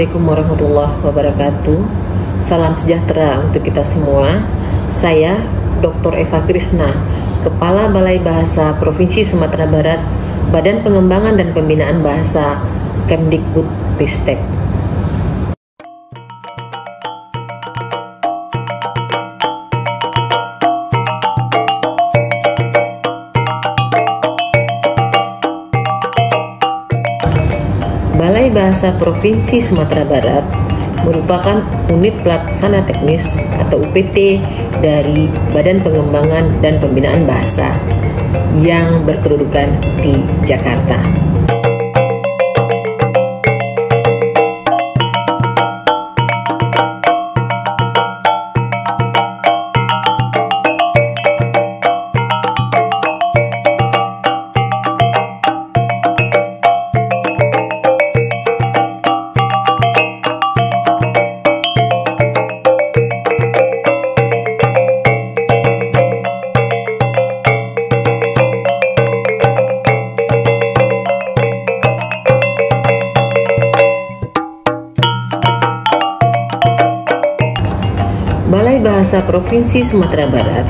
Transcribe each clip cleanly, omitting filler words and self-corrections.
Assalamualaikum warahmatullahi wabarakatuh. Salam sejahtera untuk kita semua. Saya Dr. Eva Krisna, Kepala Balai Bahasa Provinsi Sumatera Barat, Badan Pengembangan dan Pembinaan Bahasa Kemdikbud-Ristek. Balai Bahasa Provinsi Sumatera Barat merupakan unit pelaksana teknis atau UPT dari Badan Pengembangan dan Pembinaan Bahasa yang berkedudukan di Jakarta. Balai Bahasa Provinsi Sumatera Barat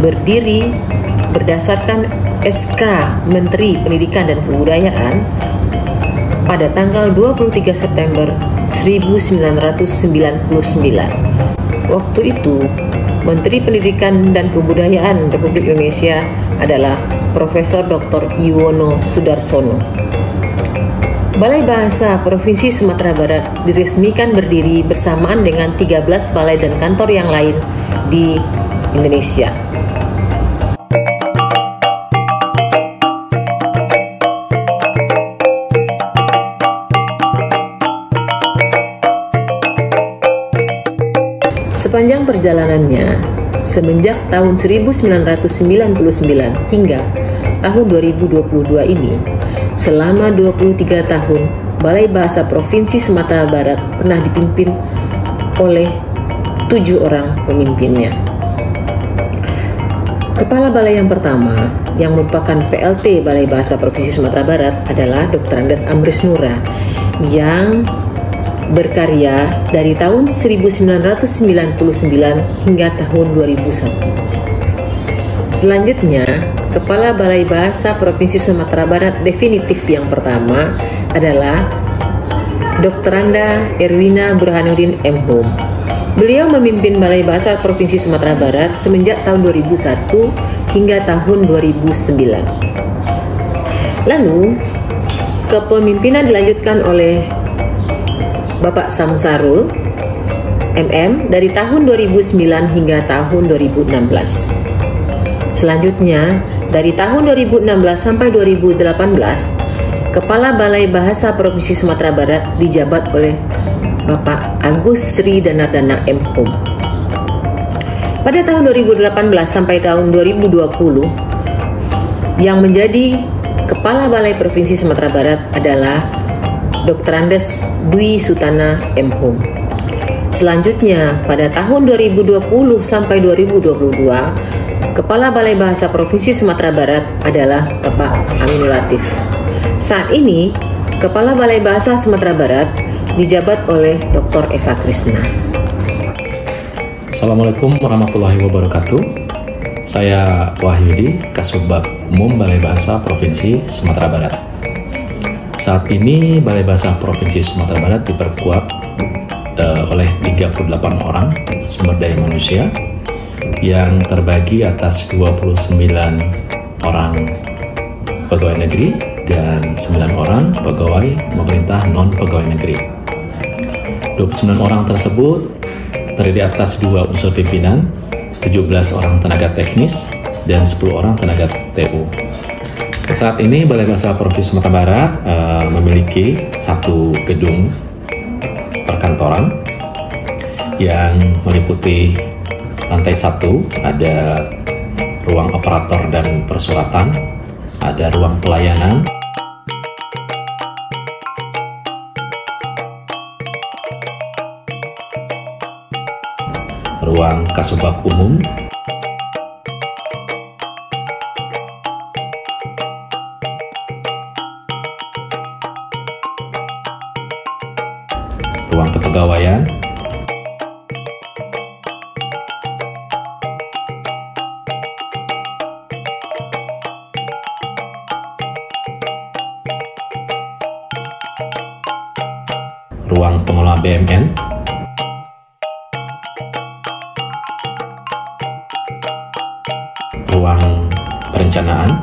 berdiri berdasarkan SK Menteri Pendidikan dan Kebudayaan pada tanggal 23 September 1999. Waktu itu, Menteri Pendidikan dan Kebudayaan Republik Indonesia adalah Profesor Dr. Yuwono Sudarsono. Balai Bahasa Provinsi Sumatera Barat diresmikan berdiri bersamaan dengan 13 balai dan kantor yang lain di Indonesia. Sepanjang perjalanannya, semenjak tahun 1999 hingga tahun 2022 ini, selama 23 tahun, Balai Bahasa Provinsi Sumatera Barat pernah dipimpin oleh 7 orang pemimpinnya. Kepala Balai yang pertama, yang merupakan PLT Balai Bahasa Provinsi Sumatera Barat adalah Dr. Andes Amris Nura, yang berkarya dari tahun 1999 hingga tahun 2001. Selanjutnya, Kepala Balai Bahasa Provinsi Sumatera Barat definitif yang pertama adalah Dr. Anda Erwina Burhanuddin M.Hum. Beliau memimpin Balai Bahasa Provinsi Sumatera Barat semenjak tahun 2001 hingga tahun 2009. Lalu, kepemimpinan dilanjutkan oleh Bapak Samsarul MM dari tahun 2009 hingga tahun 2016. Selanjutnya, dari tahun 2016 sampai 2018, Kepala Balai Bahasa Provinsi Sumatera Barat dijabat oleh Bapak Agus Sri Danardana M.Hum. Pada tahun 2018 sampai tahun 2020, yang menjadi Kepala Balai Provinsi Sumatera Barat adalah Dr. Andes Dwi Sutana M.Hum. Selanjutnya, pada tahun 2020 sampai 2022, Kepala Balai Bahasa Provinsi Sumatera Barat adalah Bapak Aminul Latif. Saat ini, Kepala Balai Bahasa Sumatera Barat dijabat oleh Dr. Eva Krisna. Assalamualaikum warahmatullahi wabarakatuh. Saya Wahyudi, Kasubag Umum Balai Bahasa Provinsi Sumatera Barat. Saat ini Balai Bahasa Provinsi Sumatera Barat diperkuat oleh 38 orang sumber daya manusia yang terbagi atas 29 orang pegawai negeri dan 9 orang pegawai pemerintah non-pegawai negeri. 29 orang tersebut terdiri atas 2 unsur pimpinan, 17 orang tenaga teknis, dan 10 orang tenaga TU. Saat ini Balai Bahasa Provinsi Sumatera Barat memiliki 1 gedung perkantoran yang meliputi lantai 1 ada ruang operator dan persuratan, ada ruang pelayanan, ruang kasubag umum, ruang kepegawaian, ruang pengelola BMN, ruang perencanaan,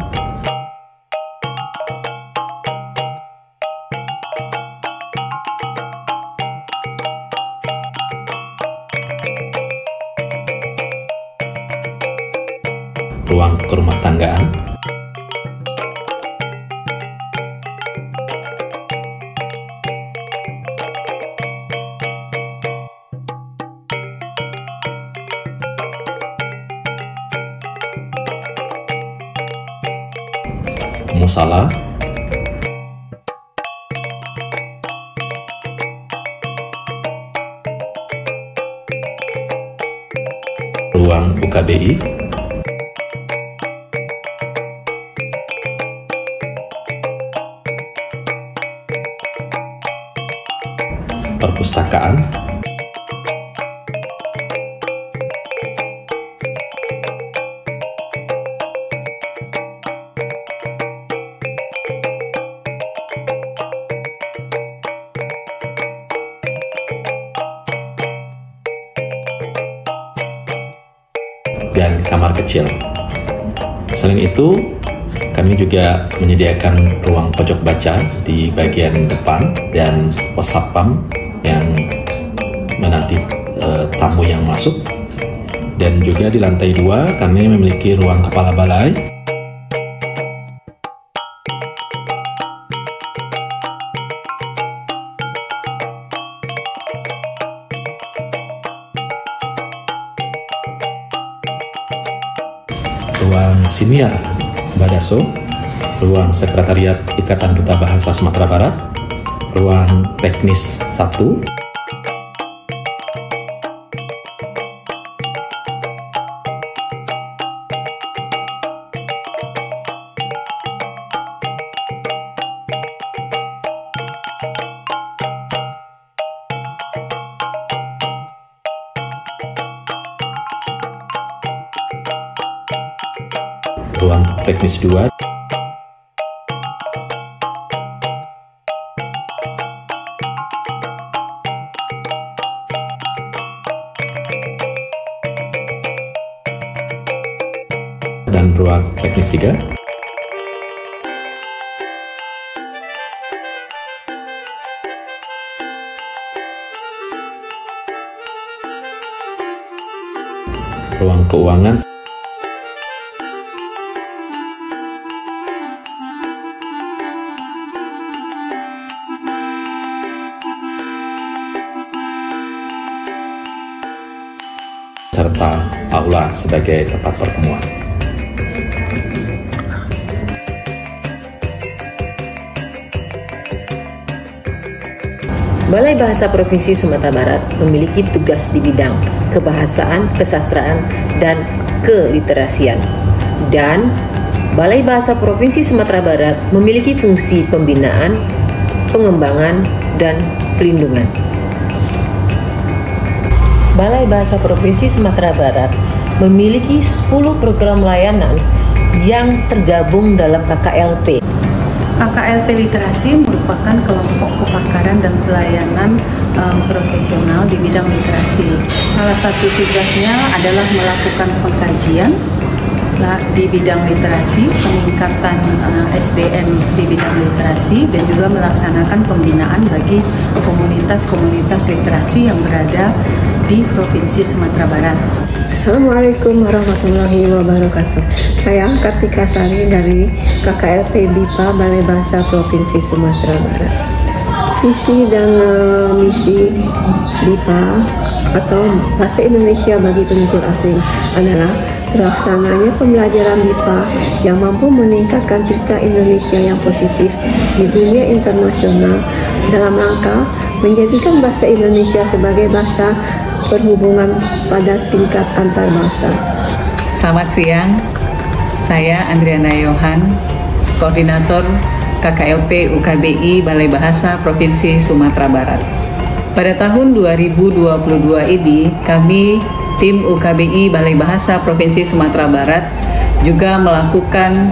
ruang kerumah tanggaan, musala, ruang UKBI, perpustakaan, dan kamar kecil. Selain itu, kami juga menyediakan ruang pojok baca di bagian depan dan pos satpam yang menanti tamu yang masuk. Dan juga di lantai 2 kami memiliki ruang kepala balai, ruang siniar Badaso, ruang sekretariat Ikatan Duta Bahasa Sumatera Barat, ruang teknis 1, ruang teknis 2, dan ruang teknis 3. Ruang keuangan, serta aula sebagai tempat pertemuan. Balai Bahasa Provinsi Sumatera Barat memiliki tugas di bidang kebahasaan, kesastraan, dan keliterasian. Dan Balai Bahasa Provinsi Sumatera Barat memiliki fungsi pembinaan, pengembangan, dan pelindungan. Balai Bahasa Provinsi Sumatera Barat memiliki 10 program layanan yang tergabung dalam KKLP. KKLP Literasi merupakan kelompok kepakaran dan pelayanan profesional di bidang literasi. Salah satu tugasnya adalah melakukan pengkajian di bidang literasi, peningkatan SDM di bidang literasi, dan juga melaksanakan pembinaan bagi komunitas-komunitas literasi yang berada di Provinsi Sumatera Barat. Assalamualaikum warahmatullahi wabarakatuh. Saya Kartika Sari dari KKLP BIPA Balai Bahasa Provinsi Sumatera Barat. Visi dan misi BIPA atau Bahasa Indonesia bagi Penutur Asing adalah terlaksananya pembelajaran BIPA yang mampu meningkatkan citra Indonesia yang positif di dunia internasional dalam rangka menjadikan bahasa Indonesia sebagai bahasa perhubungan pada tingkat antar bahasa. Selamat siang, saya Andriana Yohan, Koordinator KKLP UKBI Balai Bahasa Provinsi Sumatera Barat. Pada tahun 2022 ini, kami tim UKBI Balai Bahasa Provinsi Sumatera Barat juga melakukan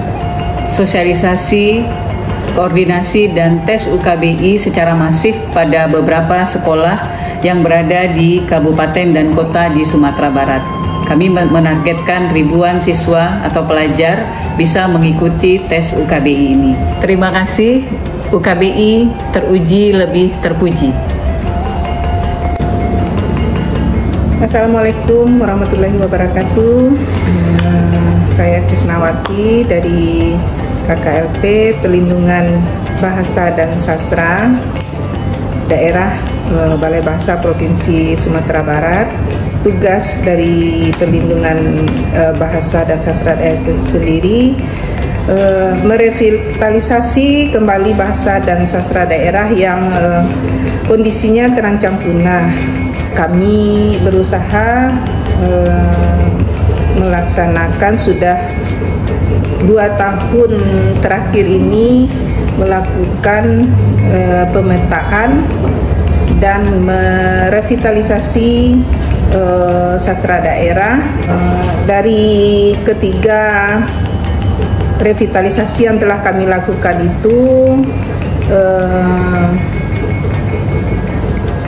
sosialisasi, koordinasi dan tes UKBI secara masif pada beberapa sekolah yang berada di kabupaten dan kota di Sumatera Barat. Kami menargetkan ribuan siswa atau pelajar bisa mengikuti tes UKBI ini. Terima kasih, UKBI teruji lebih terpuji. Assalamualaikum warahmatullahi wabarakatuh. Saya Krisnawati dari KKLP Pelindungan Bahasa dan Sastra Daerah Balai Bahasa Provinsi Sumatera Barat. Tugas dari Pelindungan Bahasa dan Sastra Daerah sendiri merevitalisasi kembali bahasa dan sastra daerah yang kondisinya terancam punah. Kami berusaha melaksanakan sudah 2 tahun terakhir ini melakukan pemetaan dan merevitalisasi sastra daerah. Dari ketiga revitalisasi yang telah kami lakukan itu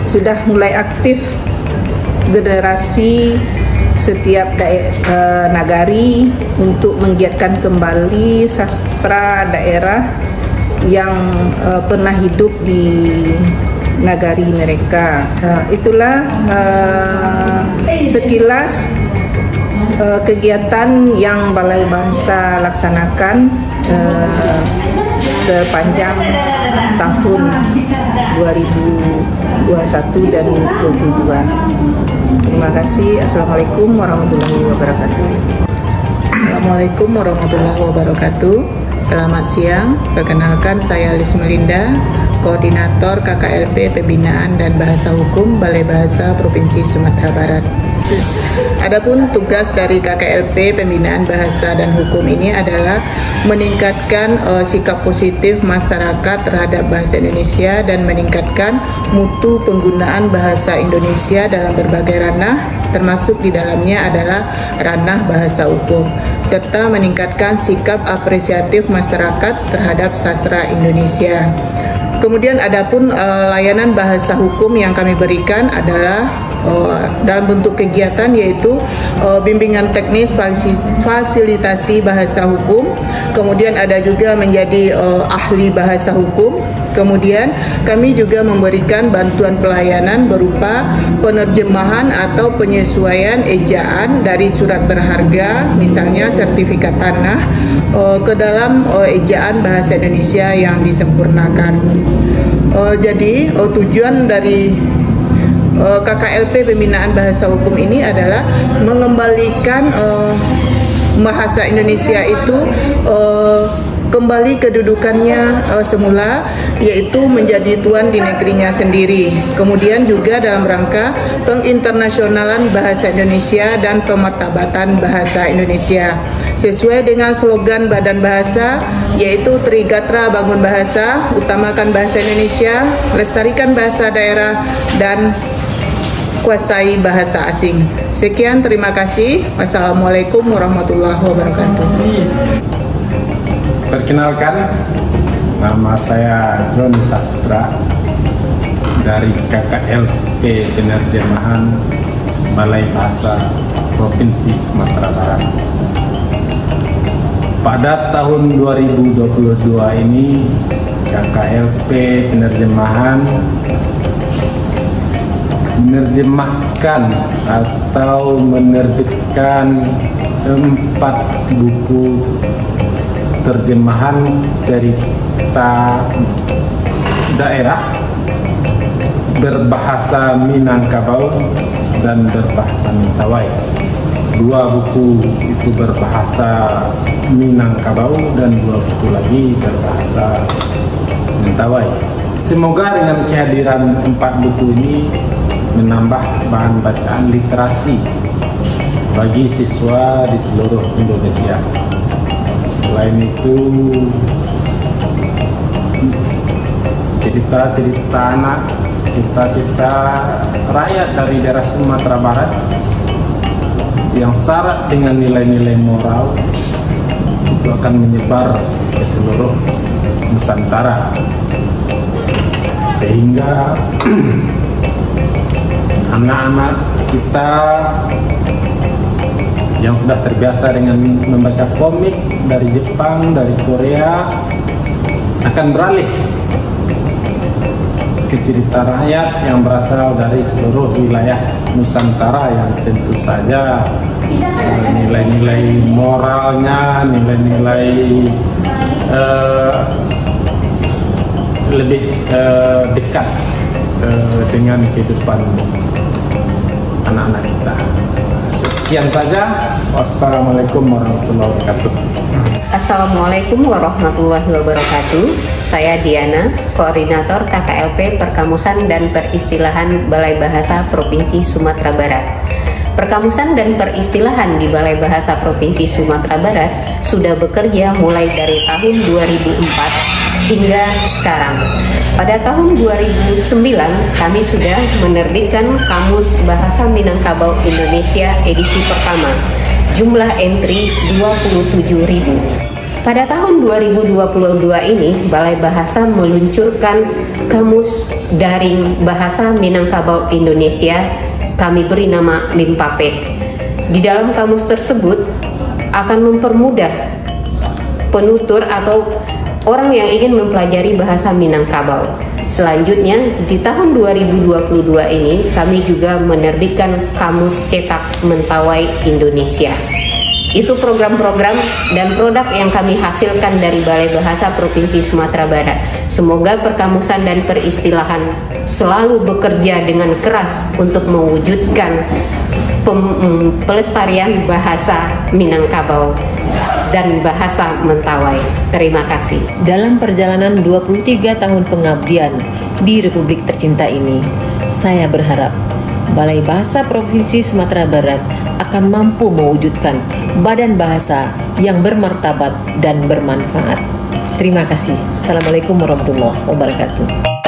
sudah mulai aktif generasi setiap nagari untuk menggiatkan kembali sastra daerah yang pernah hidup di nagari mereka. Itulah sekilas kegiatan yang Balai Bahasa laksanakan sepanjang tahun 2021 dan 2022. Terima kasih. Assalamualaikum warahmatullahi wabarakatuh. Assalamualaikum warahmatullahi wabarakatuh. Selamat siang. Perkenalkan, saya Lis Melinda, Koordinator KKLP Pembinaan dan Bahasa Hukum Balai Bahasa Provinsi Sumatera Barat. Adapun tugas dari KKLP Pembinaan Bahasa dan Hukum ini adalah meningkatkan sikap positif masyarakat terhadap bahasa Indonesia dan meningkatkan mutu penggunaan bahasa Indonesia dalam berbagai ranah, termasuk di dalamnya adalah ranah bahasa hukum, serta meningkatkan sikap apresiatif masyarakat terhadap sastra Indonesia. Kemudian adapun layanan bahasa hukum yang kami berikan adalah dalam bentuk kegiatan, yaitu bimbingan teknis fasilitasi bahasa hukum, kemudian ada juga menjadi ahli bahasa hukum. Kemudian kami juga memberikan bantuan pelayanan berupa penerjemahan atau penyesuaian ejaan dari surat berharga, misalnya sertifikat tanah, ke dalam ejaan bahasa Indonesia yang disempurnakan. Jadi tujuan dari KKLP Pembinaan Bahasa Hukum ini adalah mengembalikan bahasa Indonesia itu kembali kedudukannya semula, yaitu menjadi tuan di negerinya sendiri. Kemudian juga dalam rangka penginternasionalan bahasa Indonesia dan pemartabatan bahasa Indonesia sesuai dengan slogan Badan Bahasa, yaitu Trigatra Bangun Bahasa, utamakan bahasa Indonesia, lestarikan bahasa daerah, dan kuasai bahasa asing. Sekian, terima kasih. Wassalamualaikum warahmatullahi wabarakatuh. Perkenalkan, nama saya Joni Saputra dari KKLP Penerjemahan Balai Bahasa Provinsi Sumatera Barat. Pada tahun 2022 ini, KKLP Penerjemahan menerjemahkan atau menerbitkan 4 buku terjemahan cerita daerah berbahasa Minangkabau dan berbahasa Mentawai. 2 buku itu berbahasa Minangkabau dan 2 buku lagi berbahasa Mentawai. Semoga dengan kehadiran 4 buku ini menambah bahan bacaan literasi bagi siswa di seluruh Indonesia. Selain itu, cerita kita cerita anak, cita-cita rakyat dari daerah Sumatera Barat yang syarat dengan nilai-nilai moral itu akan menyebar ke seluruh Nusantara, sehingga anak-anak kita yang sudah terbiasa dengan membaca komik dari Jepang, dari Korea, akan beralih ke cerita rakyat yang berasal dari seluruh wilayah Nusantara yang tentu saja nilai-nilai moralnya, nilai-nilai lebih dekat dengan kehidupan anak-anak kita. Sekian saja. Wassalamualaikum warahmatullahi wabarakatuh. Assalamualaikum warahmatullahi wabarakatuh. Saya Diana, Koordinator KKLP Perkamusan dan Peristilahan Balai Bahasa Provinsi Sumatera Barat. Perkamusan dan Peristilahan di Balai Bahasa Provinsi Sumatera Barat sudah bekerja mulai dari tahun 2004 hingga sekarang. Pada tahun 2009 kami sudah menerbitkan Kamus Bahasa Minangkabau Indonesia edisi pertama. Jumlah entry 27.000. Pada tahun 2022 ini Balai Bahasa meluncurkan Kamus Daring Bahasa Minangkabau Indonesia, kami beri nama Limpapet. Di dalam kamus tersebut akan mempermudah penutur atau orang yang ingin mempelajari bahasa Minangkabau. Selanjutnya, di tahun 2022 ini kami juga menerbitkan Kamus Cetak Mentawai Indonesia. Itu program-program dan produk yang kami hasilkan dari Balai Bahasa Provinsi Sumatera Barat. Semoga Perkamusan dan Peristilahan selalu bekerja dengan keras untuk mewujudkan pelestarian bahasa Minangkabau dan bahasa Mentawai. Terima kasih. Dalam perjalanan 23 tahun pengabdian di Republik tercinta ini, saya berharap Balai Bahasa Provinsi Sumatera Barat akan mampu mewujudkan badan bahasa yang bermartabat dan bermanfaat. Terima kasih. Assalamualaikum warahmatullahi wabarakatuh.